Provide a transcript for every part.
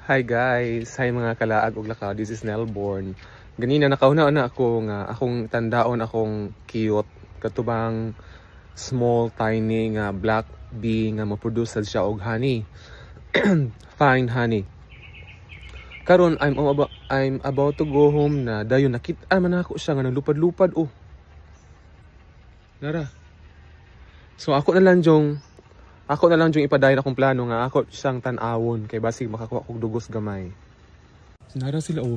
Hi guys! Hi mga kalaag ug lakaw. This is Nelborn. Ganina nakauna na ako nga akong tandaon akong cute katubang small tiny nga black bee nga ma-produce siya og honey. Fine honey. Karon I'm about to go home na dayon nakita man ako siya nga naglupad-lupad oh. Nara. So ako na lang yung ipadayon akong plano nga ako siyang tan-awon kay basig makakuha kog dugos gamay. Sinara sila oh.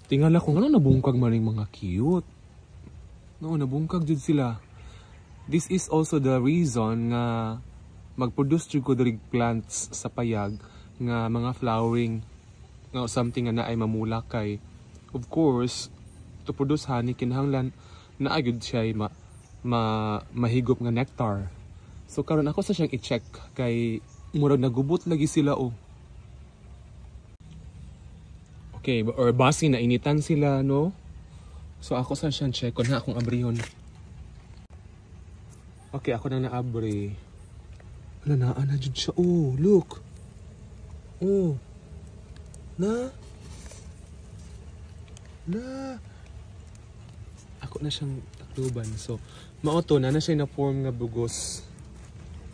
Tingala ko ano nabungkag maning mga cute. No, nabungkag jud sila. This is also the reason nga mag-produce jud ko diri plants sa payag nga mga flowering nga something nga naay mamula kay. Of course, to produce honey kinahanglan na agud siya mahigop nga nectar. So karon ako sa siyang i-check kay murag nagubot lagi sila oh. Okay, or basi na initan sila no. So ako sa siyang check kun ha akong abrihon. Okay, ako na naabri. Wala na jud siya oh, look. Oh. Na. Ako na siyang takluban. So mao to na siya na form nga bugos.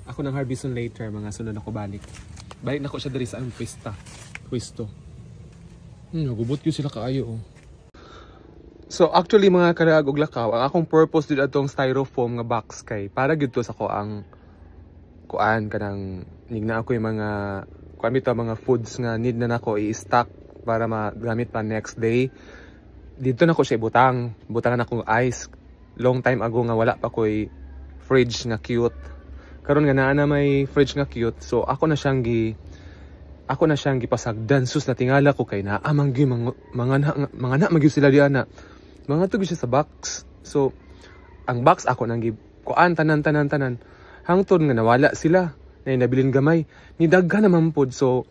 Ako nang harveston later, mga sunod ako balik. Balik na ko siya diri sa anong pwesto. Nagubot yun sila kaayo oh. So actually mga karaag og lakaw, ang akong purpose dito atong styrofoam nga box kay para gid to sa ko ang kuan kanang nigna ako yung mga foods nga need na nako i-stock para magamit pa next day. Dito na ko siya butangan akong ice. Long time ago nga wala pa ko'y fridge nga cute. Karon nga naa na may fridge nga cute, so ako na siyang gipasagdan. Sus na tingala ko kay naa manggi mga na magyud sila diyan na. Mga tugi siya sa box. So ang box ako nang kuan tanan. Hangtod nga nawala sila. Na nabilin gamay. Ni daghan naman pod. So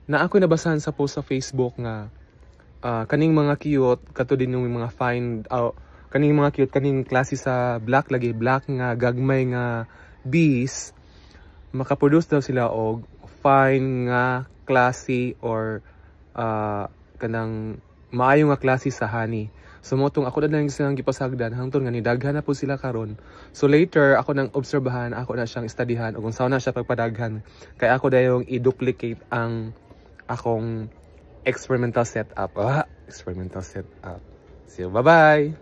na ako nabasahan sa post sa Facebook nga kaning mga cute kato din yung mga kaning mga cute kaning klase sa black nga gagmay nga bees, makaproduce daw sila og fine nga klase or kanang maayo nga klase sa honey. So motong ako na lang silang gipasagdan hangtod nga ni daghan na po sila karon. So later ako nang obserbahan, ako na siyang studyhan ug kung saan na siya pagpadaghan kay ako dayong i-duplicate ang akong experimental setup. So bye-bye.